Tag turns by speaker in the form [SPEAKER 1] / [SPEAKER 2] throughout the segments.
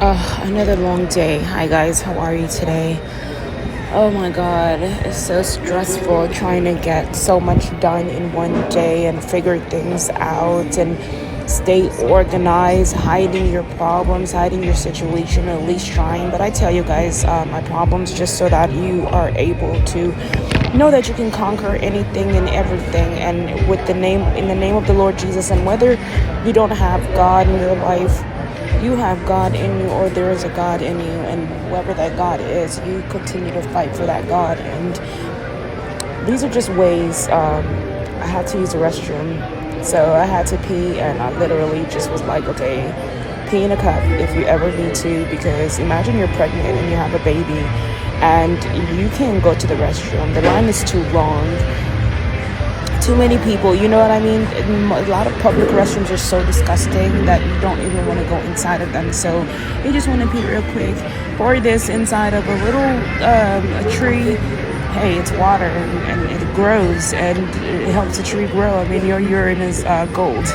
[SPEAKER 1] Another long day. Hi guys, how are you today? Oh my god, it's so stressful trying to get so much done in one day and figure things out and stay organized, hiding your problems, hiding your situation, at least trying. But I tell you guys, my problems just so that you are able to know that you can conquer anything and everything, and with the name in the name of the Lord Jesus. And whether you don't have God in your life, you have God in you, or there is a God in you, and whoever that God is, you continue to fight for that God. And these are just ways. I had to use the restroom, so I had to pee, and I literally just was like, okay, pee in a cup if you ever need to, because imagine you're pregnant and you have a baby and you can't go to the restroom. The line is too long, too many people, you know what I mean? A lot of public restrooms are so disgusting that you don't even want to go inside of them. So you just want to pee real quick. Pour this inside of a little a tree. Hey, it's water, and it grows and it helps the tree grow. I mean, your urine is gold.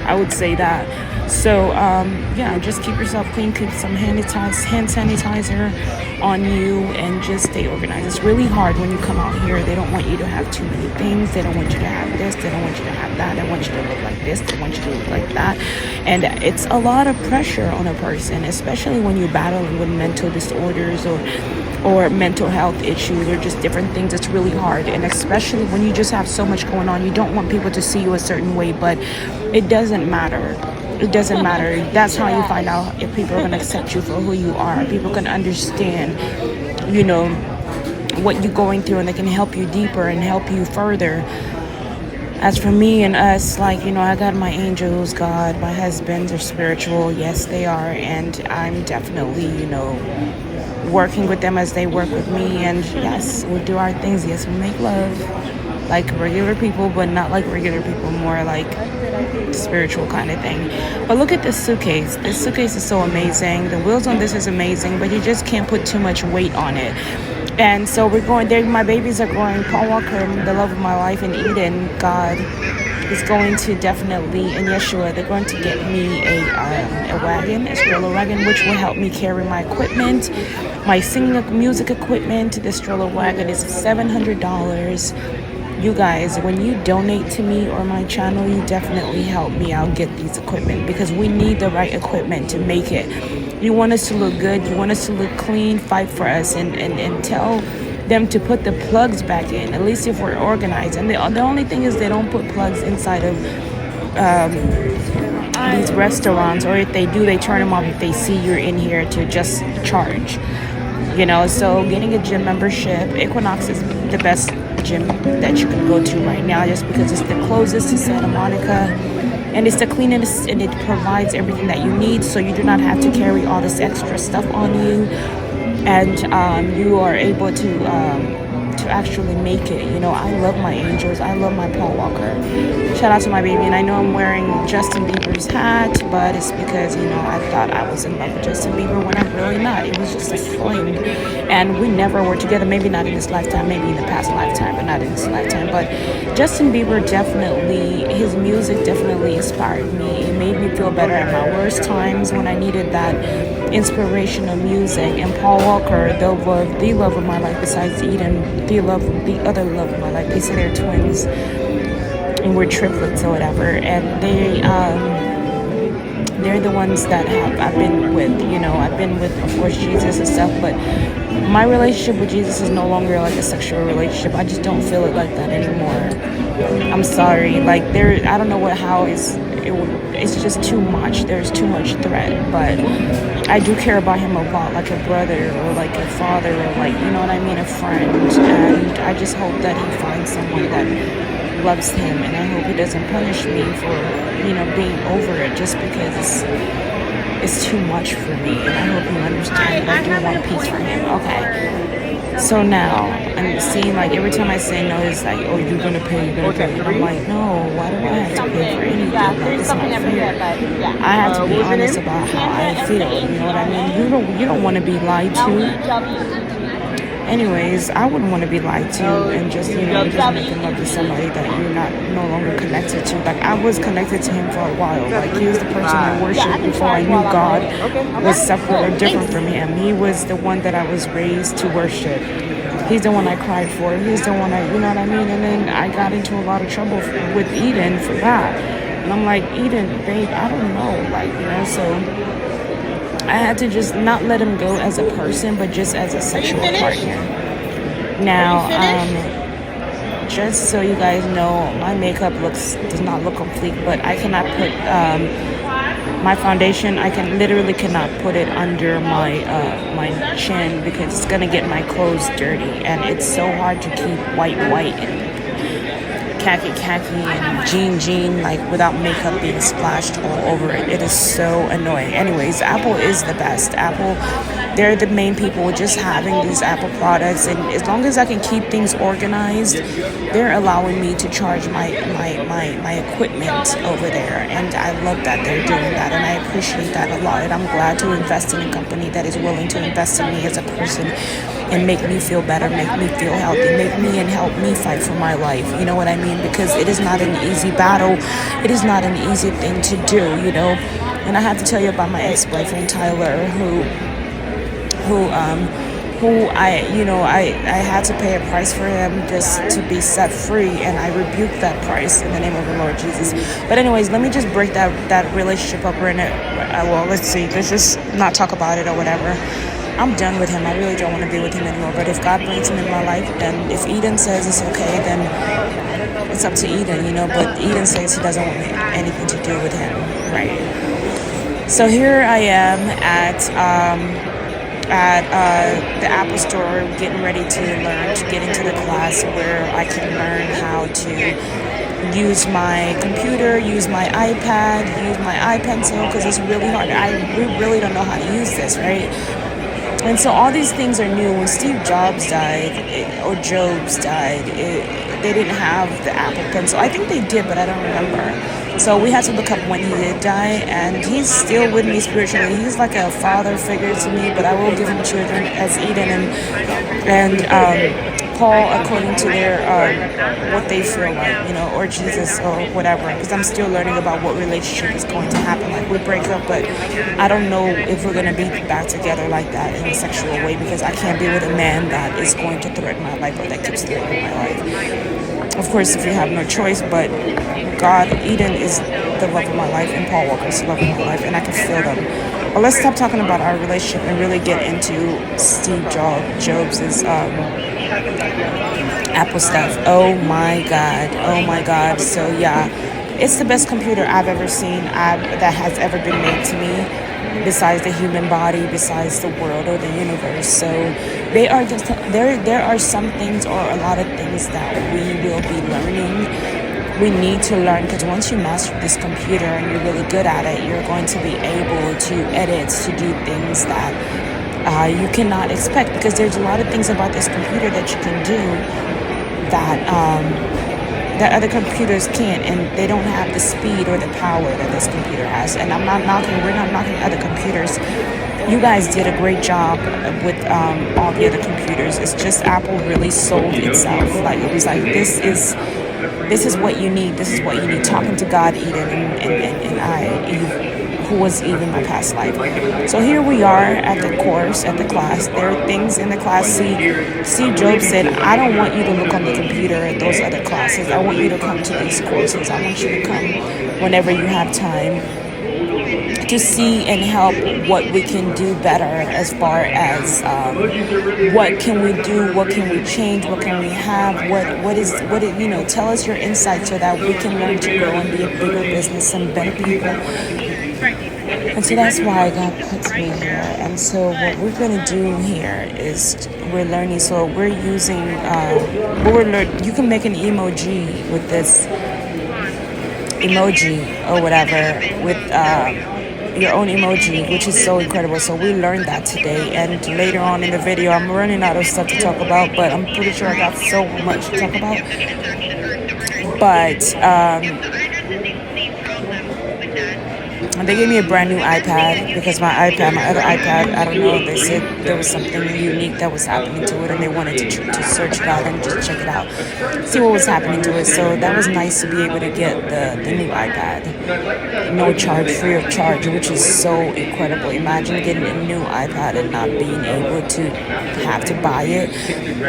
[SPEAKER 1] I would say that. So yeah, just keep yourself clean. Keep some hand sanitizer on you, and just stay organized. It's really hard when you come out here. They don't want you to have too many things. They don't want you to have this. They don't want you to have that. They want you to look like this. They want you to look like that. And it's a lot of pressure on a person, especially when you're battling with mental disorders or mental health issues or just different things. It's really hard. And especially when you just have so much going on, you don't want people to see you a certain way, but it doesn't matter. It doesn't matter. That's how you find out if people are going to accept you for who you are. People can understand, you know, what you're going through, and they can help you deeper and help you further. As for me and us, like, I got my angels, God, my husbands are spiritual. Yes, they are. And I'm definitely, working with them as they work with me. And yes, we'll do our things. Yes, we make love like regular people, but not like regular people, more like spiritual kind of thing. But look at this suitcase. This suitcase is so amazing. The wheels on this is amazing, but you just can't put too much weight on it. And so we're going there. My babies are growing. Paul Walker, the love of my life, and Eden, God, is going to definitely, and Yeshua, they're going to get me a wagon, a stroller wagon, which will help me carry my equipment, my singing music equipment. The stroller wagon is $700. You guys, when you donate to me or my channel, you definitely help me out get these equipment, because we need the right equipment to make it. You want us to look good, you want us to look clean, fight for us, and tell them to put the plugs back in, at least if we're organized. And the only thing is, they don't put plugs inside of these restaurants, or if they do, they turn them off if they see you're in here to just charge. So getting a gym membership, Equinox is the best gym that you can go to right now, just because it's the closest to Santa Monica, and it's the cleanest, and it provides everything that you need, so you do not have to carry all this extra stuff on you, and you are able to actually make it. I love my angels. I love my Paul Walker. Shout out to my baby. And I know I'm wearing Justin Bieber's hat, but it's because, I thought I was in love with Justin Bieber when I'm really not. It was just a fling. And we never were together. Maybe not in this lifetime, maybe in the past lifetime, but not in this lifetime. But Justin Bieber definitely, his music definitely inspired me. It made me feel better at my worst times when I needed that inspirational music. And Paul Walker, the love of my life, besides Eden, the other love of my life. They say they're twins, and we're triplets or whatever. And they're the ones that I've been with. I've been with, of course, Jesus and stuff. But my relationship with Jesus is no longer like a sexual relationship. I just don't feel it like that anymore. I'm sorry. Like I don't know it's just too much. There's too much threat. But I do care about him a lot, like a brother or like a father, or like, a friend. And I just hope that he finds someone that loves him, and I hope he doesn't punish me for, being over it, just because it's too much for me. And I hope you understand that I do want peace for him. Okay. So now I'm seeing, like, every time I say no, it's like, oh, you're gonna pay. And I'm like, no, why do I have to pay for anything? Like, it's not fair. I have to be honest about how I feel. You know what I mean? You don't want to be lied to. Anyways, I wouldn't want to be lied to and just, just making love to somebody that you're not no longer connected to. Like, I was connected to him for a while. Like, he was the person I worshipped before I knew God was separate or different from him. He was the one that I was raised to worship. He's the one I cried for. He's the one you know what I mean? And then I got into a lot of trouble with Eden for that. And I'm like, Eden, babe, I don't know. Like, so I had to just not let him go as a person, but just as a sexual partner. Now, just so you guys know, my makeup does not look complete, but I cannot put my foundation. I literally cannot put it under my chin because it's gonna get my clothes dirty, and it's so hard to keep white and khaki and jean like without makeup being splashed all over it. It is so annoying. Anyways, Apple is the best. Apple, they're the main people just having these Apple products, and as long as I can keep things organized, they're allowing me to charge my equipment over there, and I love that they're doing that, and I appreciate that a lot, and I'm glad to invest in a company that is willing to invest in me as a person and make me feel better, make me feel healthy, make me and help me fight for my life. You know what I mean? Because it is not an easy battle. It is not an easy thing to do, And I have to tell you about my ex-boyfriend Tyler, who I had to pay a price for him just to be set free, and I rebuked that price in the name of the Lord Jesus. But anyways, let me just break that relationship up right now. Let's just not talk about it or whatever. I'm done with him. I really don't want to be with him anymore. But if God brings him in my life, then if Eden says it's okay, then it's up to Eden, But Eden says he doesn't want anything to do with him, right? So here I am at the Apple Store, getting ready to get into the class where I can learn how to use my computer, use my iPad, use my iPencil, because it's really hard. We really don't know how to use this, right? And so all these things are new. When Steve Jobs died, or Jobs died, they didn't have the Apple Pencil. I think they did, but I don't remember. So we had to look up when he did die, and he's still with me spiritually. He's like a father figure to me, but I will give him children as Eden and Paul, according to their what they feel like, or Jesus or whatever. Because I'm still learning about what relationship is going to happen. Like, we break up, but I don't know if we're gonna be back together like that in a sexual way, because I can't be with a man that is going to threaten my life or that keeps threatening my life. Of course, if you have no choice, but God, Eden is the love of my life, and Paul Walker is the love of my life, and I can feel them. But let's stop talking about our relationship and really get into Steve Jobs' Apple stuff. Oh my God. So yeah, it's the best computer I've ever seen that has ever been made to me, besides the human body, besides the world or the universe. So there are some things, or a lot of things, that we will be learning. We need to learn, because once you master this computer and you're really good at it, you're going to be able to edit, to do things that you cannot expect, because there's a lot of things about this computer that you can do that other computers can't, and they don't have the speed or the power that this computer has. And we're not knocking other computers. You guys did a great job with all the other computers. It's just Apple really sold itself. Like, it was like, this is what you need. This is what you need. Talking to God, Eden, and I, Eve, who was Eve in my past life. So here we are at the course, at the class. There are things in the class. Steve Jobs said, I don't want you to look on the computer at those other classes. I want you to come to these courses. I want you to come whenever you have time, to see and help what we can do better, as far as what can we do, what can we change, what can we have, tell us your insight so that we can learn to grow and be a bigger business and better people. And so that's why God puts me here. And so what we're going to do here is we're learning. So we're using, you can make an emoji with this emoji or whatever, with your own emoji, which is so incredible. So we learned that today, and later on in the video, I'm running out of stuff to talk about, but I'm pretty sure I got so much to talk about. But They gave me a brand new iPad because my other iPad, I don't know, they said there was something unique that was happening to it and they wanted to search it out and just check it out, see what was happening to it. So that was nice to be able to get the new iPad. No charge, free of charge, which is so incredible. Imagine getting a new iPad and not being able to have to buy it.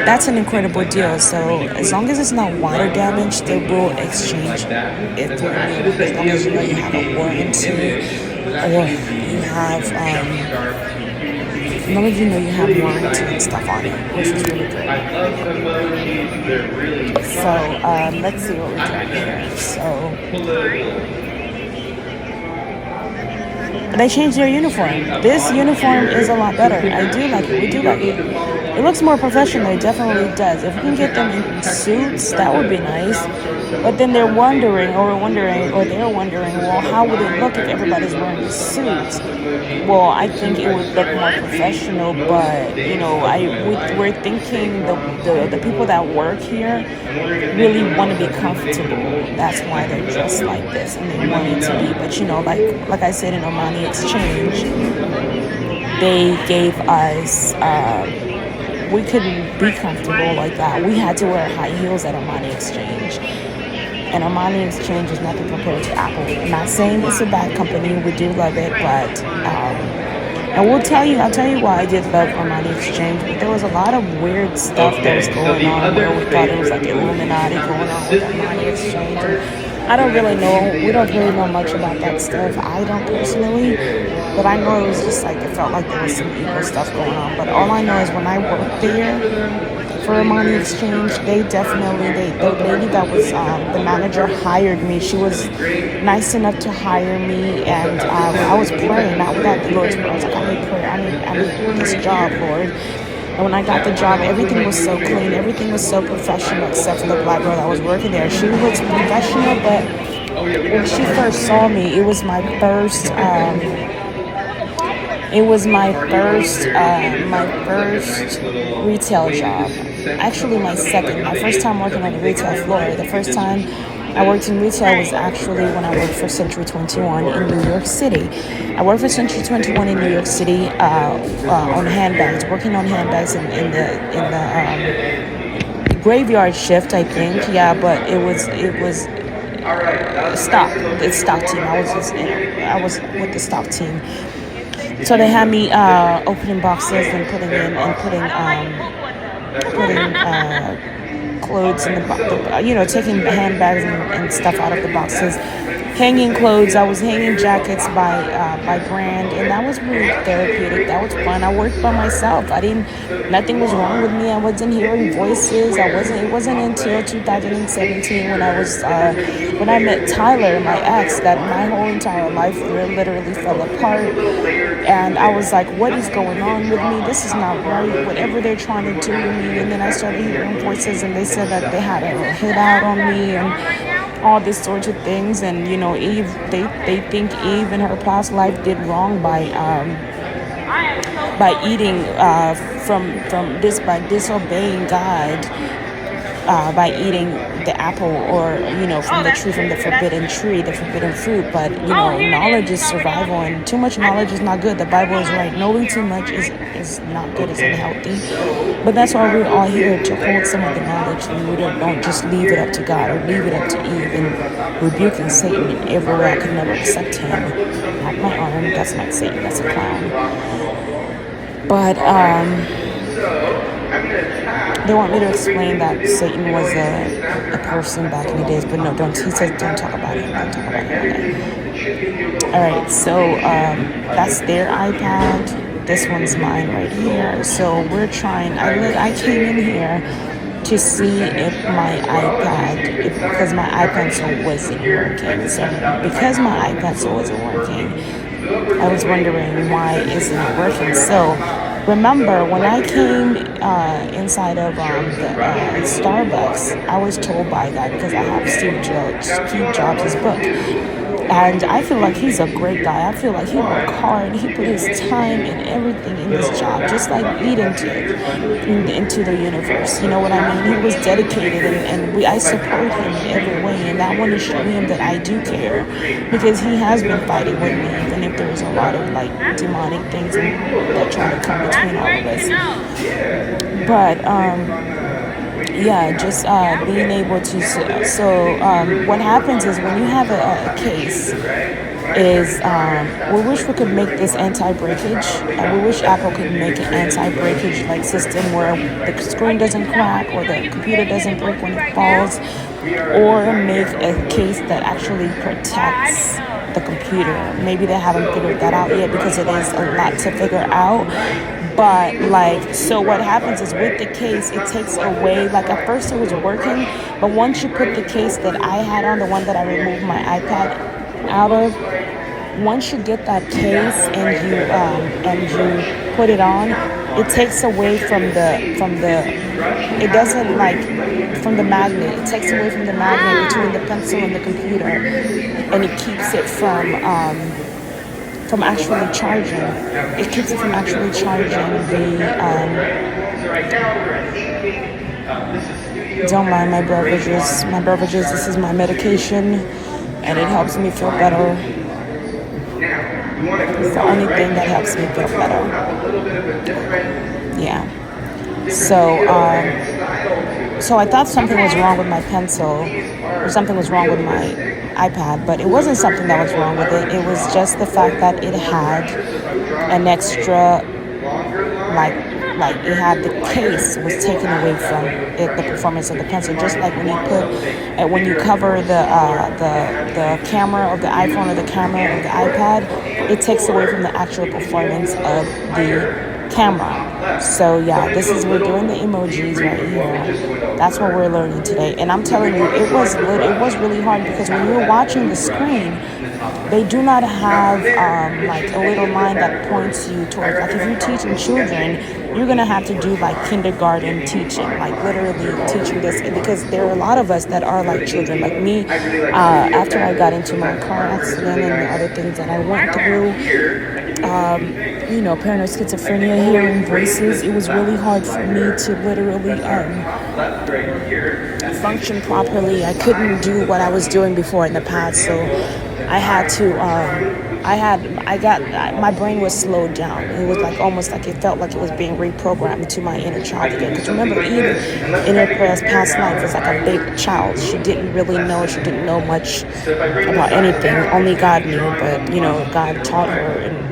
[SPEAKER 1] That's an incredible deal. So as long as it's not water damage, they will exchange it for a new one. As long as you know you have a warranty or you have as long as you know you have warranty and stuff on it, which is really good. So let's see what we're doing here. So they changed their uniform. This uniform is a lot better. I do like it. We do like it. It looks more professional. It definitely does. If we can get them in suits, that would be nice. But then they're wondering, well, how would it look if everybody's wearing suits? Well, I think it would look more professional, but we're thinking the people that work here really want to be comfortable. That's why they're dressed like this, and they want it to be. But like I said in Omani Exchange, they gave us. We couldn't be comfortable like that. We had to wear high heels at Omani Exchange. And Omani Exchange is nothing compared to Apple. I'm not saying it's a bad company. We do love it, but and I'll tell you why I did love Omani Exchange. But there was a lot of weird stuff that was going on where we thought it was like Illuminati going on with Omani Exchange. I don't really know. We don't really know much about that stuff. I don't personally, but I know it was just like it felt like there was some evil stuff going on. But all I know is when I worked there for Omani Exchange, the lady that was the manager hired me. She was nice enough to hire me, and I was praying, not without the Lord's prayer. I was like, I need prayer. I need this job, Lord. And when I got the job, everything was so clean. Everything was so professional, except for the black girl that was working there. She was professional, but when she first saw me, it was my first. My first retail job. Actually, my second. My first time working on the retail floor. The first time I worked in retail was actually when I worked for Century 21 in New York City. I worked for Century 21 in New York City on handbags, working on handbags in the graveyard shift, I think. Yeah, but it was stock. The stock team. I was with the stock team. So they had me opening boxes and putting clothes in taking handbags and stuff out of the boxes, hanging clothes. I was hanging jackets by brand, and that was really therapeutic. That was fun. I worked by myself. Nothing was wrong with me. I wasn't hearing voices. It wasn't until 2017 when I met Tyler, my ex, that my whole entire life literally fell apart. And I was like, what is going on with me? This is not right. Whatever they're trying to do to me. And then I started hearing voices, and they said that they had a hit out on me and all these sorts of things. And Eve, they think Eve in her past life did wrong by eating by disobeying God, by eating the apple, or from the forbidden tree, the forbidden fruit. But knowledge is survival, and too much knowledge is not good. The Bible is right. Knowing too much is not good. It's unhealthy. But that's why we're all here, to hold some of the knowledge, and we don't just leave it up to God or leave it up to Eve and rebuking Satan in every way. I could never accept him. Not my arm. That's not Satan. That's a clown. But they want me to explain that Satan was a person back in the days, but no, don't. He says don't talk about it. Don't talk about it. All right, so that's their iPad. This one's mine right here. So we're trying. I came in here to see if my iPad, because my iPencil wasn't working. So because my iPencil wasn't working, I was wondering why isn't it working. So remember, when I came inside of the Starbucks, I was told by a guy, because I have Steve Jobs' book, And I feel like he's a great guy. I feel like he worked hard. He put his time and everything in this job, just like Eden did into the universe. You know what I mean? He was dedicated, and I support him in every way. And I want to show him that I do care, because he has been fighting with me, even if there's a lot of like demonic things that try to come between all of us. But yeah, just being able to. So what happens is when you have a case, is we wish we could make this anti-breakage. We wish Apple could make an anti-breakage like system where the screen doesn't crack or the computer doesn't break when it falls, or make a case that actually protects the computer. Maybe they haven't figured that out yet, because it is a lot to figure out. But like, so what happens is with the case, it takes away, like at first it was working, but once you put the case that I had on, the one that I removed my iPad out of, once you get that case and you put it on, it takes away from it doesn't like from the magnet. It takes away from the magnet between the pencil and the computer, and it keeps it from actually charging. It keeps it from actually charging don't mind my beverages. My beverages, this is my medication, and it helps me feel better. It's the only thing that helps me feel better. Yeah. So I thought something was wrong with my pencil, or something was wrong with my iPad, but it wasn't something that was wrong with it. It was just the fact that it had an extra, like it had, the case was taken away from it, the performance of the pencil. Just like when you cover the camera of the iPhone or the camera of the iPad, it takes away from the actual performance of the camera. So yeah, we're doing the emojis right here. That's what we're learning today. And I'm telling you, it was really hard, because when you're watching the screen, they do not have like a little line that points you towards, like if you're teaching children, you're gonna have to do like kindergarten teaching, like literally teaching this, because there are a lot of us that are like children, like me. After I got into my car accident and the other things that I went through, paranoid schizophrenia, hearing voices, it was really hard for me to literally function properly. I couldn't do what I was doing before in the past, so I had to, my brain was slowed down. It was like almost like it felt like it was being reprogrammed to my inner child again. Because remember, Eve in her past life was like a big child. She didn't know much about anything. Only God knew, but God taught her, and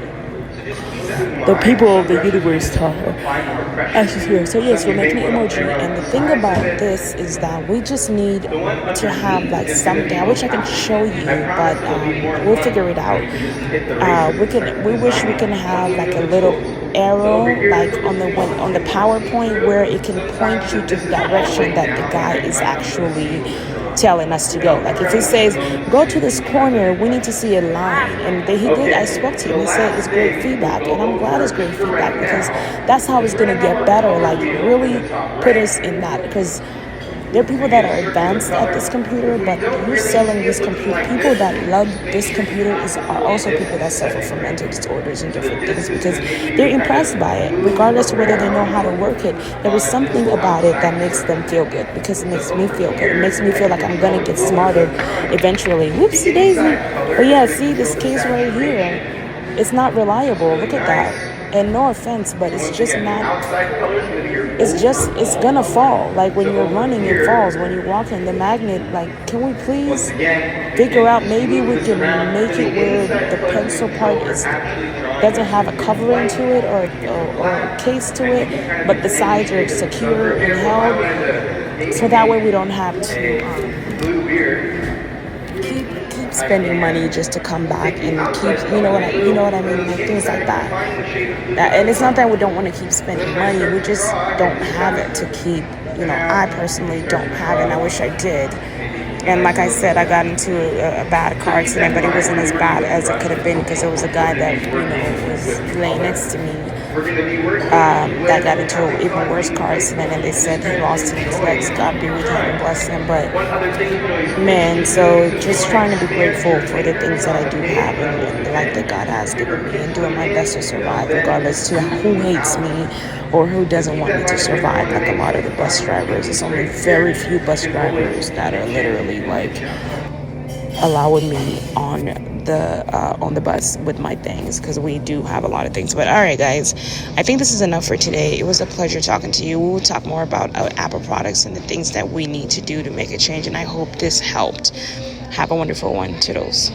[SPEAKER 1] the people of the universe taught her as she's here. So yes, we're making an emoji, and the thing about this is that we just need to have like something. I wish I could show you, but we'll figure it out. We wish we can have like a little arrow, like on the PowerPoint, where it can point you to the direction that the guy is actually telling us to go. Like if he says, go to this corner, we need to see a line. And he did. I spoke to him. He said it's great feedback. And I'm glad it's great feedback, because that's how it's going to get better. Like really put us in that, because there are people that are advanced at this computer, but you're selling this computer. People that love this computer are also people that suffer from mental disorders and different things, because they're impressed by it, regardless of whether they know how to work it. There is something about it that makes them feel good, because it makes me feel good. It makes me feel like I'm gonna get smarter eventually. Whoopsie daisy. But yeah, see this case right here. It's not reliable. Look at that. And no offense, but it's gonna fall. Like when you're running, it falls. When you're walking, the magnet, like, can we please figure out, maybe we can make it where the pencil part doesn't have a covering to it, or a case to it, but the sides are secure and held, so that way we don't have to keep spending money just to come back and keep, you know what I mean, like things like that. And it's not that we don't want to keep spending money, we just don't have it to keep. I personally don't have it, and I wish I did. And like I said, I got into a bad car accident, but it wasn't as bad as it could have been because there was a guy that, was laying next to me that got into an even worse car accident, and they said he lost his legs. God be with him and bless him. But man, so just trying to be grateful for the things that I do have and the life that God has given me, and doing my best to survive, regardless to who hates me or who doesn't want me to survive. Like a lot of the bus drivers, it's only very few bus drivers that are literally like allowing me on the bus with my things, because we do have a lot of things. But all right, guys, I think this is enough for today. It was a pleasure talking to you. We will talk more about Apple products and the things that we need to do to make a change, and I hope this helped. Have a wonderful one. Toodles.